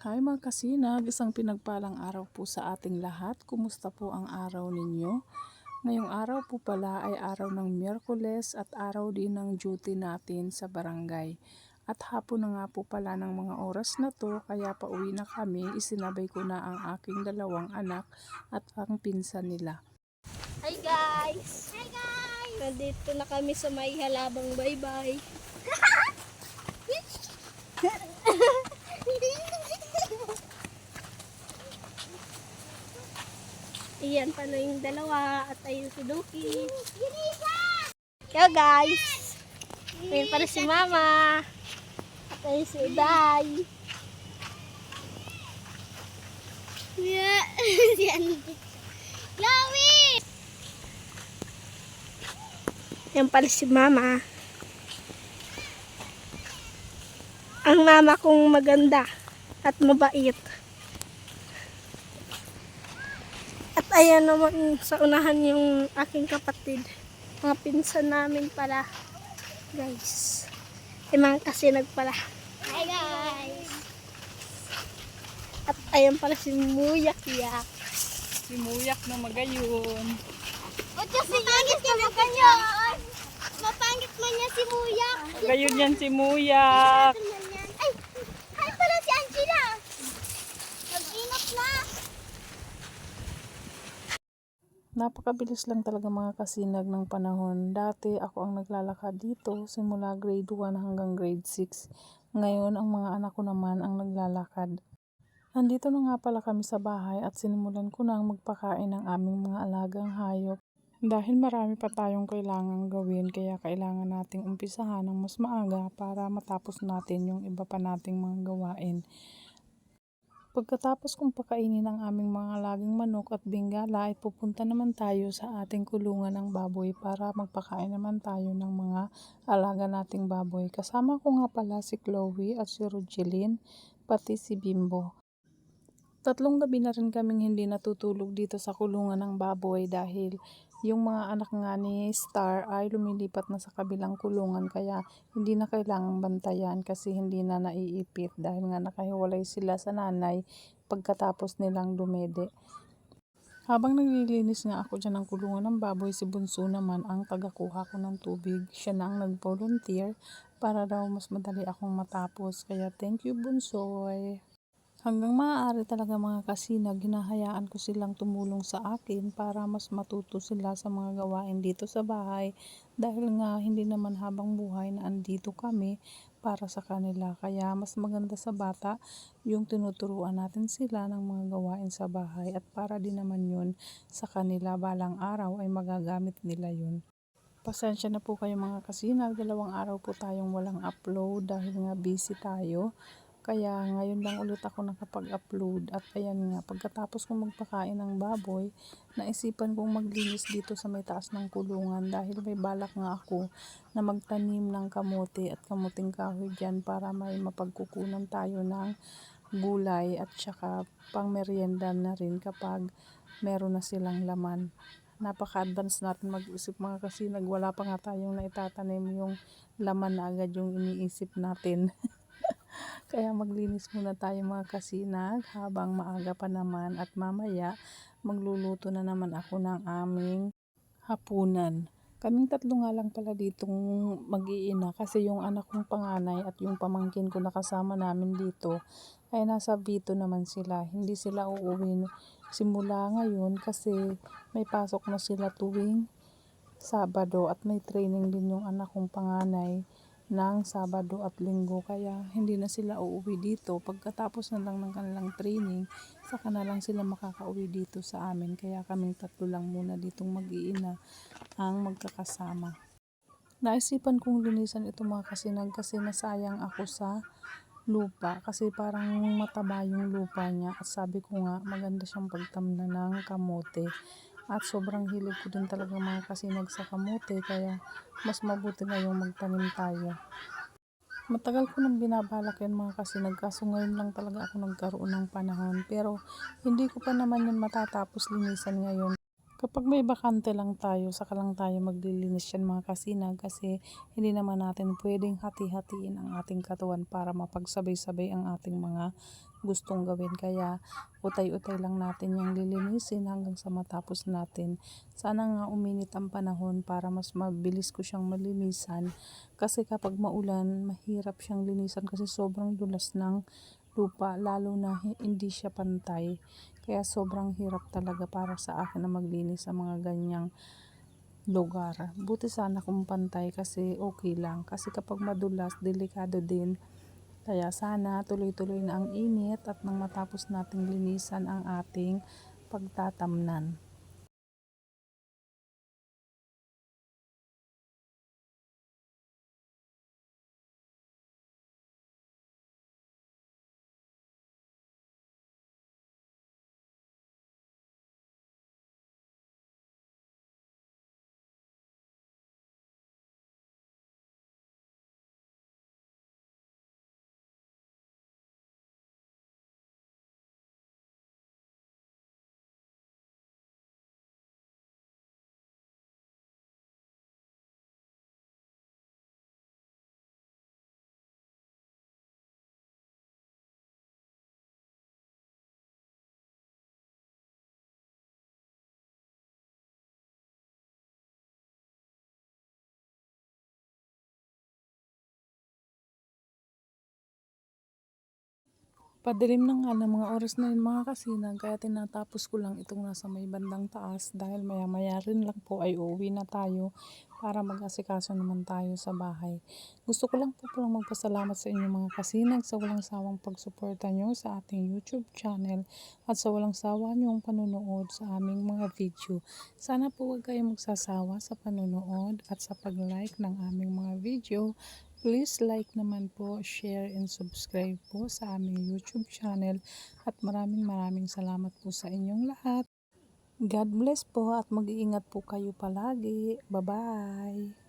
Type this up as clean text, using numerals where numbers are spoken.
Hi mga kasinag, isang pinagpalang araw po sa ating lahat. Kumusta po ang araw ninyo? Ngayong araw po pala ay araw ng Miyerkules at araw din ng duty natin sa barangay. At hapon na nga po pala ng mga oras na to, kaya pauwi na kami. Isinabay ko na ang aking dalawang anak at ang pinsan nila. Hi guys! Hi guys! Nandito na kami sa may halabang baybay. Iyan pa na yung dalawa at ayun si Duki. Yo guys! Ayun pa na si Mama. At ayun si Uday. Yeah! Si Andy. Chloe! Yan pala si Mama. Ang mama kong maganda at mabait. At ayan naman sa unahan yung aking kapatid. Mga pinsan namin pala. Guys. Mga kasinag pala. Hi guys! At ayan pala si Muyak-yak. Si Muyak na magayon. O kasi mapangit niya magayon. Mapangit man niya si Muyak. Magayon yan si Muyak. Ay! Hi pala si Angela. Mag-ingat na. Napakabilis lang talaga mga kasinag ng panahon. Dati ako ang naglalakad dito simula grade 1 hanggang grade 6. Ngayon ang mga anak ko naman ang naglalakad. Nandito na nga pala kami sa bahay at sinimulan ko na magpakain ng aming mga alagang hayop. Dahil marami pa tayong kailangang gawin, kaya kailangan nating umpisahan ng mas maaga para matapos natin yung iba pa nating mga gawain. Pagkatapos kong pakainin ang aming mga alagang manok at bingala, ay pupunta naman tayo sa ating kulungan ng baboy para magpakain naman tayo ng mga alaga nating baboy. Kasama ko nga pala si Chloe at si Rogeline, pati si Bimbo. 3 gabi na rin kaming hindi natutulog dito sa kulungan ng baboy dahil yung mga anak nga ni Star ay lumilipat na sa kabilang kulungan, kaya hindi na kailangang bantayan kasi hindi na naiipit dahil nga nakahiwalay sila sa nanay pagkatapos nilang dumede. Habang naglilinis nga ako dyan ng kulungan ng baboy, si Bunso naman ang tagakuha ko ng tubig. Siya na ang nag-volunteer para daw mas madali akong matapos, kaya thank you Bunsoy. Hanggang maaari talaga mga kasinag, hinahayaan ko silang tumulong sa akin para mas matuto sila sa mga gawain dito sa bahay dahil nga hindi naman habang buhay na andito kami para sa kanila, kaya mas maganda sa bata yung tinuturuan natin sila ng mga gawain sa bahay at para din naman yun sa kanila balang araw ay magagamit nila yun. Pasensya na po kayo mga kasinag, 2 araw po tayong walang upload dahil nga busy tayo. Kaya ngayon lang ulit ako nakapag-upload at ayan nga, pagkatapos kong magpakain ng baboy, naisipan kong maglinis dito sa may taas ng kulungan dahil may balak nga ako na magtanim ng kamote at kamuting kahoy dyan para may mapagkukunan tayo ng gulay at saka pang merienda na rin kapag meron na silang laman. Napaka-advance natin mag-isip mga kasinag, wala pa nga tayong naitatanim, yung laman na agad yung iniisip natin. Kaya maglinis muna tayo mga kasinag habang maaga pa naman at mamaya magluluto na naman ako ng aming hapunan. Kaming 3 nga lang pala ditong mag-iina kasi yung anak kong panganay at yung pamangkin ko na kasama namin dito ay nasa Vito naman sila. Hindi sila uuwi simula ngayon kasi may pasok na sila tuwing Sabado at may training din yung anak kong panganay ng Sabado at Linggo, kaya hindi na sila uuwi dito. Pagkatapos na lang ng kanilang training, saka na lang sila makakauwi dito sa amin, kaya kaming 3 lang muna ditong mag-iina ang magkakasama. Naisipan kong linisan ito mga kasinag kasi nasayang ako sa lupa kasi parang mataba yung lupa niya at sabi ko nga maganda siyang pagtamna ng kamote. At sobrang hilig ko din talaga mga kasinag sa kamote, kaya mas mabuti na yung magtanim tayo. Matagal ko nang binabalak yan mga kasinag, kaso ngayon lang talaga ako nagkaroon ng panahon. Pero hindi ko pa naman yan matatapos linisan ngayon. Kapag may bakante lang tayo, saka lang tayo maglilinis yan mga kasinag kasi hindi naman natin pwedeng hati-hatiin ang ating katawan para mapagsabay-sabay ang ating mga gustong gawin. Kaya utay-utay lang natin yung lilinisin hanggang sa matapos natin. Sana nga uminit ang panahon para mas mabilis ko siyang malinisan. Kasi kapag maulan, mahirap siyang linisan kasi sobrang dulas ng lupa, lalo na hindi siya pantay. Kaya sobrang hirap talaga para sa akin na maglinis sa mga ganyang lugar. Buti sana kung pantay kasi okay lang. Kasi kapag madulas, delikado din. Kaya sana tuloy-tuloy na ang init at nang matapos nating linisan ang ating pagtatamnan. Padilim na nga ng mga oras na yun mga kasinag, kaya tinatapos ko lang itong nasa may bandang taas dahil maya maya rin lang po ay uuwi na tayo para mag-asikaso naman tayo sa bahay. Gusto ko lang po palang magpasalamat sa inyo mga kasinag sa walang sawang pagsuporta nyo sa ating YouTube channel at sa walang sawa nyong panunood sa aming mga video. Sana po huwag kayong magsasawa sa panunood at sa pag-like ng aming mga video. Please like naman po, share and subscribe po sa aming YouTube channel at maraming salamat po sa inyong lahat. God bless po at mag-iingat po kayo palagi. Bye-bye!